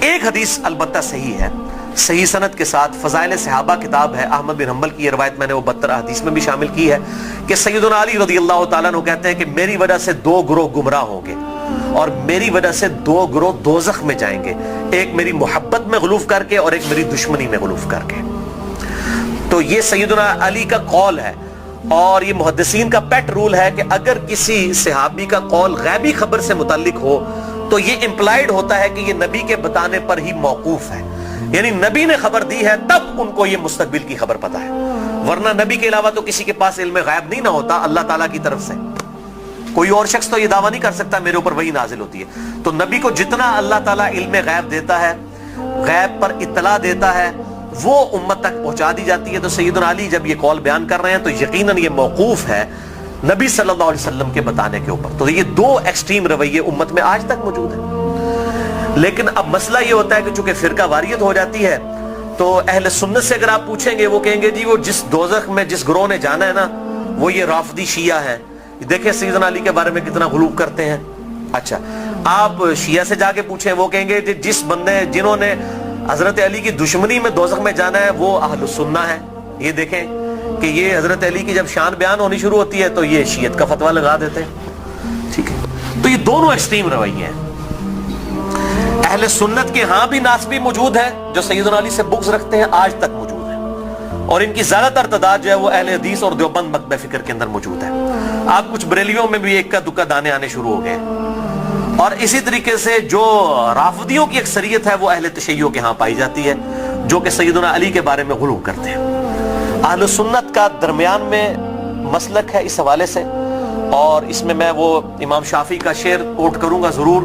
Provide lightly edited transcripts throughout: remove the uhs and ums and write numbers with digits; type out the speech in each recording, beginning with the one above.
ایک حدیث البتہ صحیح ہے، صحیح سند کے ساتھ، فضائل صحابہ کتاب ہے، احمد بن حنبل کی یہ روایت میں نے وہ 72 حدیث میں بھی شامل کی ہے کہ سیدنا علی رضی اللہ تعالیٰ عنہ کہتے ہیں کہ میری وجہ سے 2 گروہ گمراہ ہوں گے اور میری وجہ سے 2 گروہ دوزخ میں جائیں گے، ایک میری محبت میں غلوف کر کے اور ایک میری دشمنی میں غلوف کر کے۔ تو یہ سیدنا علی کا قول ہے، اور یہ محدثین کا پیٹ رول ہے کہ اگر کسی صحابی کا قول غیبی خبر سے متعلق ہو تو یہ امپلائیڈ ہوتا ہے کہ یہ نبی کے بتانے پر ہی موقوف ہے، یعنی نبی نے خبر دی ہے تب ان کو یہ مستقبل کی خبر پتا ہے، ورنہ نبی کے علاوہ تو کسی کے پاس علم غیب نہیں نہ ہوتا اللہ تعالیٰ کی طرف سے۔ کوئی اور شخص تو یہ دعویٰ نہیں کر سکتا میرے اوپر وحی نازل ہوتی ہے، تو نبی کو جتنا اللہ تعالیٰ علم غیب دیتا ہے، غیب پر اطلاع دیتا ہے، وہ امت تک پہنچا دی جاتی ہے۔ تو سیدنا علی جب یہ قول بیان کر رہے ہیں تو یقیناً یہ موقوف ہے نبی صلی اللہ علیہ وسلم کے بتانے کے اوپر۔ تو یہ 2 ایکسٹریم رویے امت میں آج تک موجود ہیں۔ لیکن اب مسئلہ یہ ہوتا ہے کہ چونکہ فرقہ واریت ہو جاتی ہے تو اہل سنت سے اگر آپ پوچھیں گے وہ کہیں گے جی وہ جس دوزخ میں جس گروہ نے جانا ہے نا وہ یہ رافضی شیعہ ہے، دیکھیں سیدنا علی کے بارے میں کتنا غلو کرتے ہیں۔ اچھا آپ شیعہ سے جا کے پوچھیں وہ کہیں گے جس بندے جنہوں نے حضرت علی کی دشمنی میں دوزخ میں جانا ہے وہ اہل سنہ ہے۔ یہ دیکھیں کہ یہ حضرت علی کی جب شان بیان ہونی شروع ہوتی ہے تو یہ شیعت کا فتویٰ لگا دیتے ہیں، ٹھیک ہے۔ تو یہ دونوں ایکسٹریم رویے ہیں۔ اہل سنت کے ہاں بھی ناسبی موجود ہیں جو سیدنا علی سے بغض رکھتے ہیں، آج تک موجود ہیں، اور ان کی زیادہ تر تعداد جو ہے وہ اہل حدیث اور دیوبند مکتبہ فکر کے اندر موجود ہے۔ آپ کچھ بریلیوں میں بھی ایک کا دکا دانے آنے شروع ہو گئے، اور اسی طریقے سے جو رافضیوں کی اکثریت ہے وہ اہل تشیع کے ہاں پائی جاتی ہے جو کہ سیدنا علی کے بارے میں غلو کرتے ہیں۔ اہل سنت کا درمیان میں مسلک ہے اس حوالے سے، اور اس میں میں وہ امام شافعی کا شعر کوٹ کروں گا ضرور،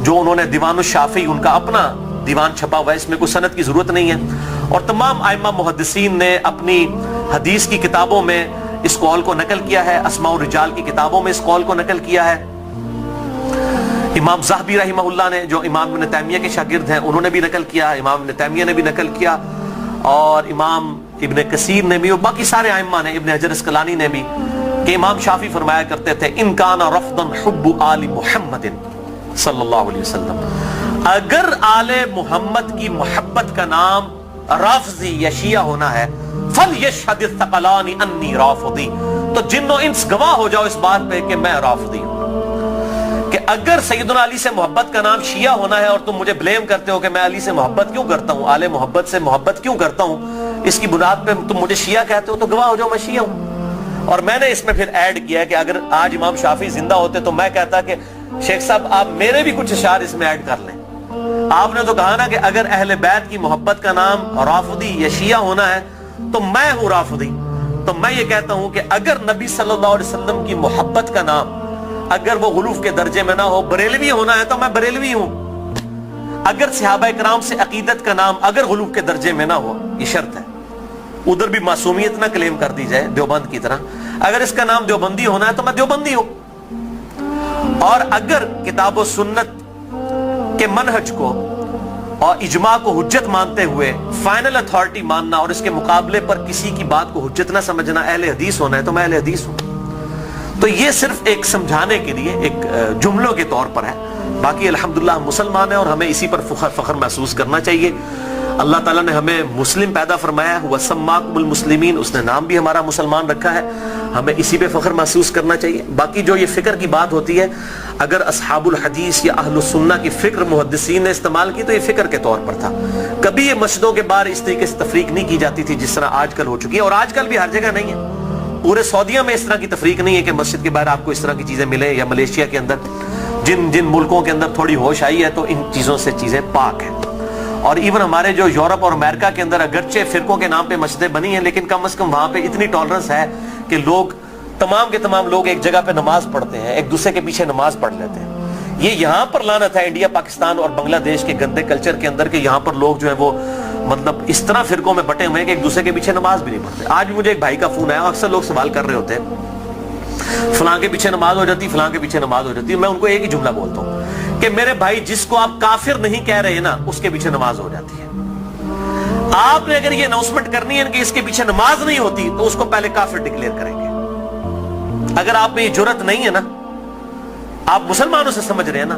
جو انہوں نے دیوان الشافعی ان کا اپنا دیوان چھپا ہوا ہے، اس میں کوئی سند کی ضرورت نہیں ہے، اور تمام ائمہ محدثین نے اپنی حدیث کی کتابوں میں اس قول کو نقل کیا ہے، اسماء الرجال کی کتابوں میں اس قول کو نقل کیا ہے۔ امام زاہبی رحمہ اللہ نے جو امام ابن تیمیہ کے شاگرد ہیں انہوں نے بھی نقل کیا، امام ابن تیمیہ نے بھی نقل کیا، اور امام ابن کثیر نے بھی، اور باقی سارے ائمہ نے، ابن حجر اسقلانی نے بھی، کہ امام شافعی فرمایا کرتے تھے ان کان رفضا حب آل محمد صلی اللہ علیہ وسلم، اگر آل محمد کی محبت کا نام رافضی یا شیعہ ہونا ہے فلیشہد الثقلان انی رافضی، تو جن و انس گواہ ہو جاؤ اس بات پہ کہ میں رافضی ہوں۔ کہ اگر سیدنا علی سے محبت کا نام شیعہ ہونا ہے اور تم مجھے بلیم کرتے ہو کہ میں علی سے محبت کیوں کرتا ہوں، آل محبت سے محبت کیوں کرتا ہوں، اس کی بنیاد پہ تم مجھے شیعہ کہتے ہو، تو گواہ ہو جاؤ میں شیعہ ہوں۔ اور میں نے اس میں پھر ایڈ کیا ہے کہ اگر آج امام شافعی زندہ ہوتے تو میں کہتا کہ شیخ صاحب آپ میرے بھی کچھ اشعار اس میں ایڈ کر لیں۔ آپ نے تو کہا نا کہ اگر اہل بیت کی محبت کا نام رافضی یا شیعہ ہونا ہے تو میں ہوں رافضی، تو میں یہ کہتا ہوں کہ اگر نبی صلی اللہ علیہ وسلم کی محبت کا نام اگر وہ غلوف کے درجے میں نہ ہو، بریلوی ہونا ہے تو میں بریلوی ہوں۔ اگر صحابہ کرام سے عقیدت کا نام اگر غلوف کے درجے میں نہ ہو، یہ شرط ہے، ادھر بھی معصومیت نہ کلیم کر دی جائے دیوبند کی طرح، اگر اس کا نام دیوبندی ہونا ہے تو میں دیوبندی ہوں۔ اور اگر کتاب و سنت کے منہج کو اور اجماع کو حجت مانتے ہوئے فائنل اتھارٹی ماننا اور اس کے مقابلے پر کسی کی بات کو حجت نہ سمجھنا اہل حدیث ہونا ہے تو میں اہل حدیث ہوں۔ تو یہ صرف ایک سمجھانے کے لیے ایک جملوں کے طور پر ہے، باقی الحمدللہ ہم مسلمان ہیں اور ہمیں اسی پر فخر محسوس کرنا چاہیے۔ اللہ تعالیٰ نے ہمیں مسلم پیدا فرمایا ہے، وَسَمَّاكُمُ الْمُسْلِمِينَ، اس نے نام بھی ہمارا مسلمان رکھا ہے، ہمیں اسی پہ فخر محسوس کرنا چاہیے۔ باقی جو یہ فکر کی بات ہوتی ہے، اگر اصحاب الحدیث یا اہل السنہ کی فکر محدثین نے استعمال کی تو یہ فکر کے طور پر تھا، کبھی یہ مسجدوں کے باہر اس طریقے سے تفریق نہیں کی جاتی تھی جس طرح آج کل ہو چکی ہے، اور آج کل بھی ہر جگہ نہیں ہے۔ پورے سعودیہ میں اس طرح کی تفریق نہیں ہے کہ مسجد کے باہر آپ کو اس طرح کی چیزیں ملیں، یا ملیشیا کے اندر جن ملکوں کے اندر تھوڑی ہوش آئی ہے تو ان چیزوں سے چیزیں پاک ہیں۔ اور ایون ہمارے جو یورپ اور امریکہ کے اندر اگرچہ فرقوں کے نام پہ مسجدیں بنی ہیں لیکن کم از کم وہاں پہ اتنی ٹالرنس ہے کہ لوگ تمام کے تمام لوگ ایک جگہ پہ نماز پڑھتے ہیں، ایک دوسرے کے پیچھے نماز پڑھ لیتے ہیں۔ یہ یہاں پر لعنت ہے انڈیا، پاکستان اور بنگلہ دیش کے گندے کلچر کے اندر کہ یہاں پر لوگ جو ہے وہ مطلب اس طرح فرقوں میں بٹے ہوئے ہیں کہ ایک دوسرے کے پیچھے نماز بھی نہیں پڑھتے۔ آج بھی مجھے ایک بھائی کا فون آیا، اکثر لوگ سوال کر رہے ہوتے ہیں فلاں کے پیچھے نماز ہو جاتی، فلاں کے پیچھے نماز ہو جاتی، میں ان کو ایک ہی جملہ بولتا ہوں کہ میرے بھائی جس کو آپ کافر نہیں کہہ رہے نا اس کے پیچھے نماز ہو جاتی ہے۔ آپ نے اگر یہ اناؤنسمنٹ کرنی ہے کہ اس کے پیچھے نماز نہیں ہوتی تو اس کو پہلے کافر ڈکلیئر کریں گے۔ اگر آپ میں یہ جرت نہیں ہے نا، آپ مسلمانوں سے سمجھ رہے ہیں نا،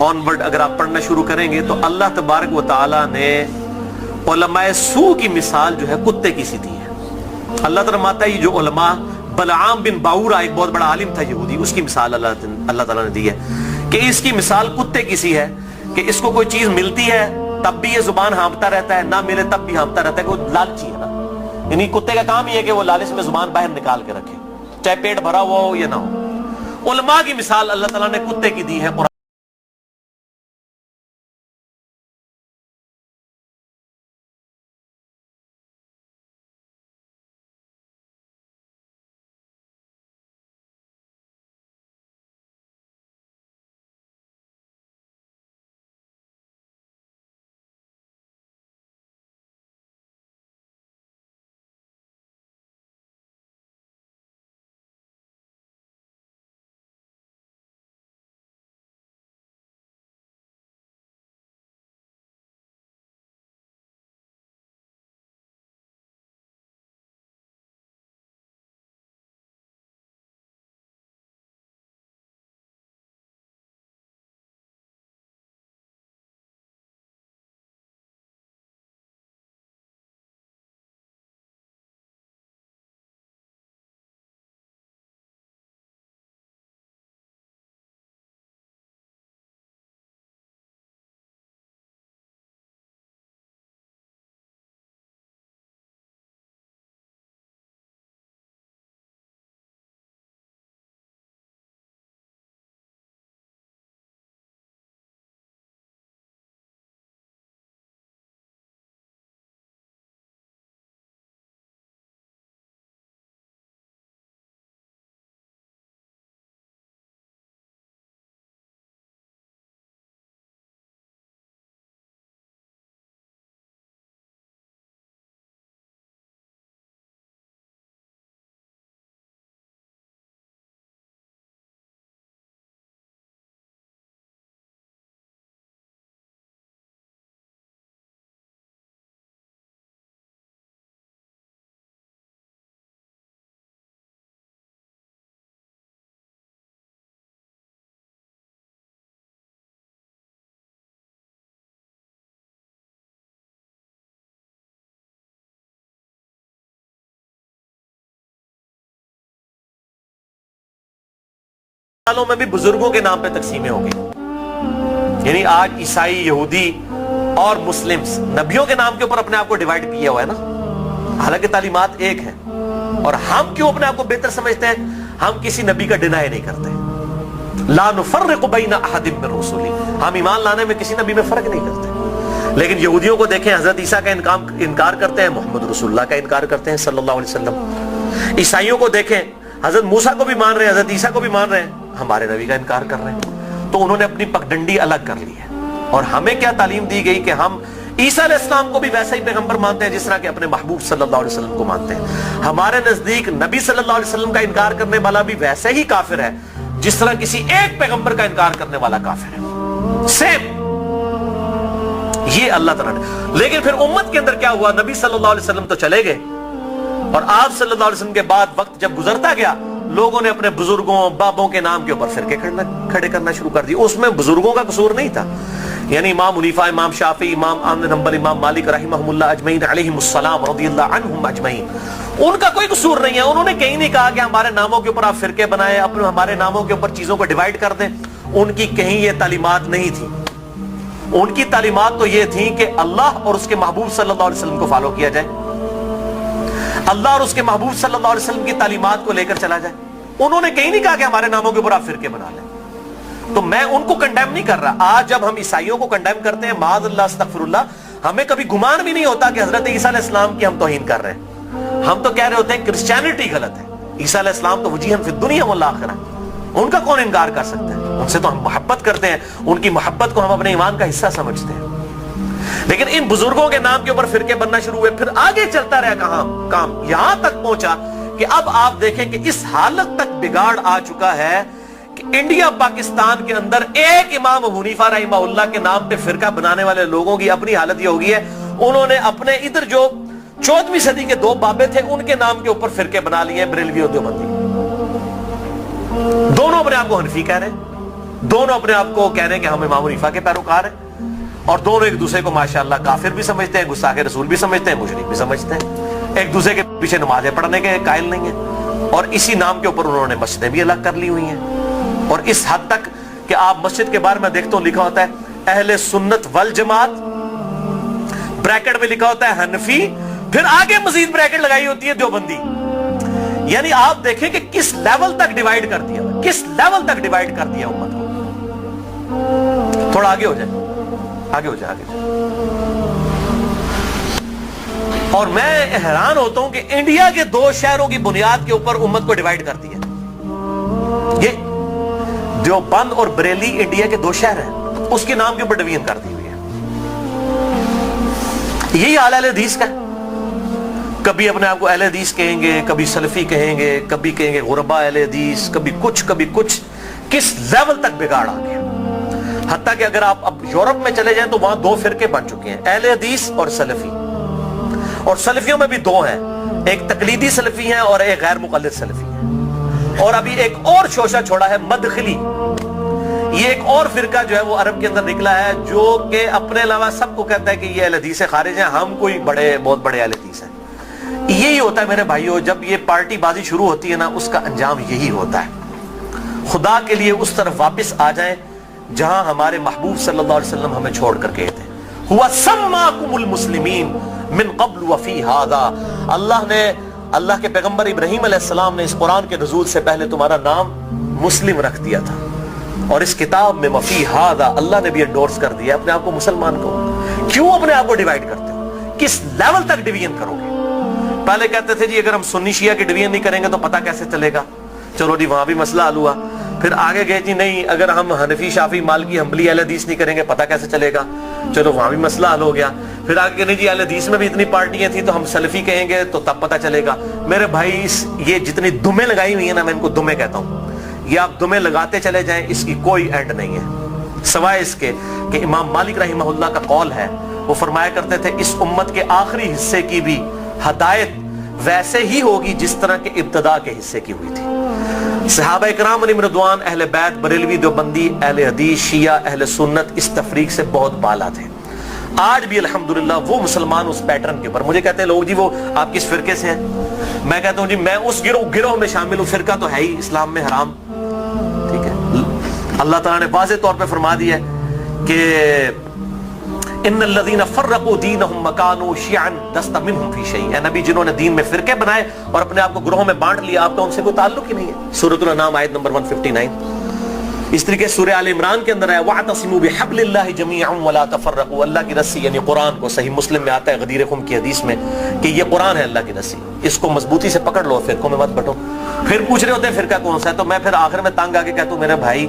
آنورڈ اگر آپ پڑھنا شروع کریں گے تو اللہ تبارک و تعالی نے علماء سو کی مثال جو ہے کتے کی سی دی ہے۔ اللہ فرماتا ہے یہ جو علماء، بلعام بن باورا ایک بہت بڑا عالم تھا یہودی، اس کی مثال اللہ تعالیٰ نے دی ہے کہ اس کی مثال کتے کی سی ہے کہ اس کو کوئی چیز ملتی ہے تب بھی یہ زبان ہانپتا رہتا ہے، نہ ملے تب بھی ہانپتا رہتا ہے کہ وہ لالچی ہے نا، یعنی کتے کا کام یہ ہے کہ وہ لالچ میں زبان باہر نکال کے رکھے، چاہے پیٹ بھرا ہوا ہو یا نہ ہو۔ علماء کی مثال اللہ تعالیٰ نے کتے کی دی ہے قرآن۔ سالوں میں بھی بزرگوں کے نام پہ تقسیمیں ہو گئی، یعنی آج عیسائی، یہودی اور مسلمز نبیوں کے نام کے اوپر اپنے آپ کو ڈیوائیڈ کیا ہوا ہے نا، حالانکہ تعلیمات ایک ہیں۔ اور ہم کیوں اپنے آپ کو بہتر سمجھتے ہیں؟ ہم کسی نبی کا ڈینائی نہیں کرتے، لا نفرق بین احد من رسلی، ہم ایمان لانے میں کسی نبی میں فرق نہیں کرتے۔ لیکن یہودیوں کو دیکھیں، حضرت عیسیٰ کا انکار کرتے ہیں، محمد رسول اللہ کا انکار کرتے ہیں صلی اللہ علیہ وسلم۔ عیسائیوں کو دیکھیں، حضرت موسیٰ کو بھی مان رہے ہیں، حضرت عیسیٰ کو بھی مان رہے ہیں، ہمارے نبی کا انکار کر رہے ہیں۔ تو انہوں نے اپنی پگڈنڈی الگ کر لی ہے۔ اور ہمیں کیا تعلیم دی گئی کہ ہم عیسیٰ علیہ السلام کو بھی ویسا ہی پیغمبر مانتے ہیں جس طرح کہ اپنے محبوب صلی اللہ علیہ وسلم کو مانتے ہیں۔ ہمارے نزدیک نبی صلی اللہ علیہ وسلم کا انکار کرنے والا بھی ویسے ہی کافر ہے جس طرح کسی ایک پیغمبر کا انکار کرنے والا کافر ہے، سیم۔ یہ اللہ تعالیٰ نے، لیکن پھر امت کے اندر کیا ہوا؟ نبی صلی اللہ علیہ وسلم تو چلے گئے، اور آپ صلی اللہ علیہ وسلم کے بعد وقت جب گزرتا گیا، لوگوں نے اپنے بزرگوں، بابوں کے نام کے اوپر فرقے کھڑے کرنا شروع کر دی۔ اس میں بزرگوں کا قصور نہیں تھا، یعنی امام حنیفہ، امام شافعی، امام احمد بن حنبل، امام مالک رحمہم اللہ اجمعین علیہم السلام رضی اللہ عنہم اجمعین، ان کا کوئی قصور نہیں ہے۔ انہوں نے کہیں نہیں کہا کہ ہمارے ناموں کے اوپر آپ فرقے بنائیں، اپنے ہمارے ناموں کے اوپر چیزوں کو ڈیوائیڈ کر دیں۔ ان کی کہیں یہ تعلیمات نہیں تھی۔ ان کی تعلیمات تو یہ تھیں کہ اللہ اور اس کے محبوب صلی اللہ علیہ وسلم کو فالو کیا جائے، اللہ اور اس کے محبوب صلی اللہ علیہ وسلم کی تعلیمات کو لے کر چلا جائے۔ انہوں نے کہیں نہیں کہا کہ ہمارے ناموں کے اوپر آپ فرقے بنا لیں۔ تو میں ان کو کنڈیم نہیں کر رہا۔ آج جب ہم عیسائیوں کو کنڈیم کرتے ہیں، معاذ اللہ استغفر اللہ، ہمیں کبھی گمان بھی نہیں ہوتا کہ حضرت عیسیٰ علیہ السلام کی ہم توہین کر رہے ہیں۔ ہم تو کہہ رہے ہوتے ہیں کرسچینٹی غلط ہے، عیسیٰ علیہ السلام تو وجیہاً فی الدنیا والآخرہ، ان کا کون انکار کر سکتا ہے؟ ان سے تو ہم محبت کرتے ہیں، ان کی محبت کو ہم اپنے ایمان کا حصہ سمجھتے ہیں۔ لیکن ان بزرگوں کے نام کے اوپر فرقے بننا شروع ہوئے، پھر آگے چلتا رہا کام یہاں تک پہنچا کہ اب آپ دیکھیں کہ اس حالت تک بگاڑ آ چکا ہے کہ انڈیا پاکستان کے اندر ایک امام حنیفہ رحمہ اللہ کے نام پہ فرقہ بنانے والے لوگوں کی اپنی حالت یہ ہوگی ہے، انہوں نے اپنے ادھر جو 14ویں صدی کے دو بابے تھے ان کے نام کے اوپر فرقے بنا لیے، بریلوی اور دیوبندی، دونوں اپنے آپ کو حنفی کہہ رہے ہیں۔ دونوں اپنے آپ کو کہہ رہے ہیں کہ ہم امام حنیفہ کے پیروکار ہیں، اور دونوں ایک دوسرے کو ماشاءاللہ کافر بھی سمجھتے ہیں، گستاخ رسول بھی سمجھتے ہیں، مشرک بھی سمجھتے ہیں، ایک دوسرے کے پیچھے نمازیں پڑھنے کے قائل نہیں ہیں، اور اسی نام کے اوپر انہوں نے مسجدیں بھی الگ کر لی ہوئی ہیں، اور اس حد تک کہ آپ مسجد کے بارے میں دیکھتے ہو لکھا ہوتا ہے اہل سنت والجماعت، بریکٹ میں لکھا ہوتا ہے حنفی، پھر آگے مزید بریکٹ لگائی ہوتی ہے دیوبندی. یعنی آپ دیکھیں کہ کس لیول تک ڈیوائیڈ کر دیا، کس لیول تک ڈیوائیڈ کر دیا امت کو. تھوڑا آگے ہو جائے، آگے ہو جائے، آگے جائے. اور میں حیران ہوتا ہوں کہ انڈیا کے 2 شہروں کی بنیاد کے اوپر امت کو ڈیوائیڈ کر دیا. یہ دیوبند اور بریلی انڈیا کے 2 شہر ہیں، اس کے نام کے اوپر ڈویژن کر دی ہوئی ہے. یہی حال اہل حدیث کا ہے. کبھی اپنے آپ کو اہل حدیث کہیں گے، کبھی سلفی کہیں گے، کبھی کہیں گے غربا اہل حدیث، کبھی کچھ. کس لیول تک بگاڑ آ گیا. حتیٰ کہ اگر آپ اب یورپ میں چلے جائیں تو وہاں 2 فرقے بن چکے ہیں، اہل حدیث اور سلفی. اور سلفیوں میں بھی 2 ہیں، ایک تقلیدی سلفی ہیں اور ایک غیر مقلد سلفی ہیں. اور ابھی ایک اور شوشہ چھوڑا ہے مدخلی. یہ ایک اور فرقہ جو ہے وہ عرب کے اندر نکلا ہے، جو کہ اپنے علاوہ سب کو کہتا ہے کہ یہ اہل حدیث سے خارج ہیں، ہم کوئی بہت بڑے اہل حدیث ہیں. یہی ہوتا ہے میرے بھائیوں، جب یہ پارٹی بازی شروع ہوتی ہے نا، اس کا انجام یہی ہوتا ہے. خدا کے لیے اس طرف واپس آ جائیں جہاں ہمارے محبوب صلی اللہ علیہ وسلم ہمیں چھوڑ کر گئے تھے. ہوا سماکم المسلمین من قبل وفی ھذا. اللہ کے پیغمبر ابراہیم علیہ السلام نے اس قرآن کے نزول سے پہلے تمہارا نام مسلم رکھ دیا تھا، اور اس کتاب میں وفی ھذا اللہ نے بھی انڈورس کر دیا اپنے آپ کو مسلمان کو. کیوں اپنے آپ کو ڈیوائیڈ کرتے ہو؟ کس لیول تک ڈویژن کرو گے؟ پہلے کہتے تھے جی اگر ہم سنی شیعہ کی ڈویژن نہیں کریں گے تو پتہ کیسے چلے گا. چلو جی وہاں بھی مسئلہ حل ہوا. پھر آگے گئے جی نہیں اگر ہم حنفی شافعی مالکی حنبلی اہل حدیث نہیں کریں گے پتہ کیسے چلے گا. چلو وہاں بھی مسئلہ حل ہو گیا. پھر آگے نہیں جی اہل حدیث میں بھی اتنی پارٹیاں تھیں تو ہم سلفی کہیں گے تو تب پتہ چلے گا. میرے بھائی یہ جتنی دمیں لگائی ہوئی ہیں نا، میں ان کو دمیں کہتا ہوں، یہ آپ دمیں لگاتے چلے جائیں، اس کی کوئی اینڈ نہیں ہے، سوائے اس کے کہ امام مالک رحمہ اللہ کا قول ہے، وہ فرمایا کرتے تھے اس امت کے آخری حصے کی بھی ہدایت ویسے ہی ہوگی جس طرح کے ابتدا کے حصے کی ہوئی تھی. صحابہ اکرام علیہم رضوان، اہل بیت، بریلوی، دیوبندی، اہل حدیث، شیعہ، اہل سنت اس تفریق سے بہت بالا تھے. آج بھی الحمدللہ وہ مسلمان اس پیٹرن کے اوپر. مجھے کہتے ہیں لوگ جی وہ آپ کس فرقے سے ہیں؟ میں کہتا ہوں جی میں اس گروہ میں شامل ہوں. فرقہ تو ہے ہی اسلام میں حرام. ٹھیک ہے، اللہ تعالیٰ نے واضح طور پہ فرما دیا ہے کہ ان الذين فرقوا دينهم وكانوا شيعا لست منهم في شيء. اے نبی جنہوں نے دین میں فرقے بنائے اور اپنے آپ کو گروہوں میں بانٹ لیا، آپ کا ان سے کوئی تعلق ہی نہیں ہے. سورۃ الانعام آیت نمبر 159. اس طریقے سورہ آل عمران کے اندر ہے واعتصموا بحبل اللہ جميعا ولا تفرقوا. اللہ کی رسی یعنی قرآن کو صحیح مسلم میں آتا ہے غدیر خم کی حدیث میں کہ یہ قرآن ہے اللہ کی رسی، اس کو مضبوطی سے پکڑ لو، فرقوں میں مت بٹو. پھر پوچھ رہے ہوتے ہیں فرقہ کون سا ہے، تو میں پھر آخر میں تنگ آ کے کہتا ہوں میرے بھائی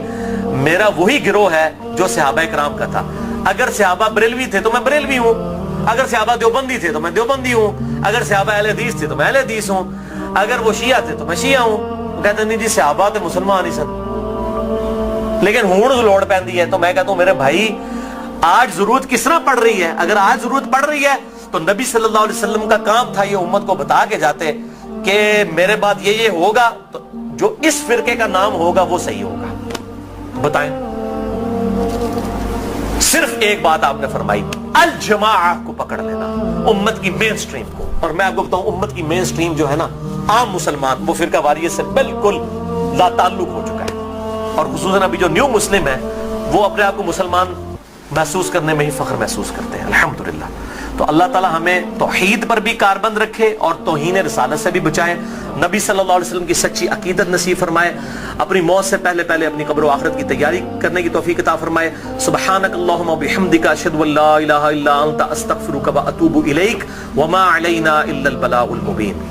میرا وہی گروہ ہے جو صحابہ کرام کا تھا. اگر صحابہ بریلوی تھے تو میں بریلوی ہوں، اگر صحابہ دیوبندی تھے تو میں دیوبندی ہوں، اگر صحابہ اہل حدیث تھے تو میں اہل حدیث ہوں، اگر وہ شیعہ تھے تو میں شیعہ ہوں. وہ کہتے ہیں نہیں جی صحابہ تو مسلمان ہی سن، لیکن ہون لوڑ پیندی ہے. تو میں کہتا ہوں میرے بھائی آج ضرورت کس طرح پڑ رہی ہے؟ اگر آج ضرورت پڑ رہی ہے تو نبی صلی اللہ علیہ وسلم کا کام تھا یہ امت کو بتا کے جاتے کہ میرے بعد یہ ہوگا تو جو اس فرقے کا نام ہوگا وہ صحیح ہوگا. بتائیں، صرف ایک بات آپ نے فرمائی، الجماعہ کو پکڑ لینا، امت کی مین سٹریم کو. اور میں آپ کو بتاؤں امت کی مین سٹریم جو ہے نا عام مسلمان، وہ فرقہ واریت سے بالکل لا تعلق ہو چکا ہے. اور خصوصاً ابھی جو نیو مسلم ہے وہ اپنے آپ کو مسلمان محسوس کرنے میں ہی فخر محسوس کرتے ہیں الحمدللہ. تو اللہ تعالی ہمیں توحید پر بھی کاربند رکھے اور توہین رسالت سے بھی بچائے. نبی صلی اللہ علیہ وسلم کی سچی عقیدت نصیب فرمائے. اپنی موت سے پہلے اپنی قبر و آخرت کی تیاری کرنے کی توفیق عطا فرمائے. سبحانک اللہم وبحمدک اشہد ان لا الہ الا انت استغفرک واتوب الیک وما علینا الا البلاغ المبین.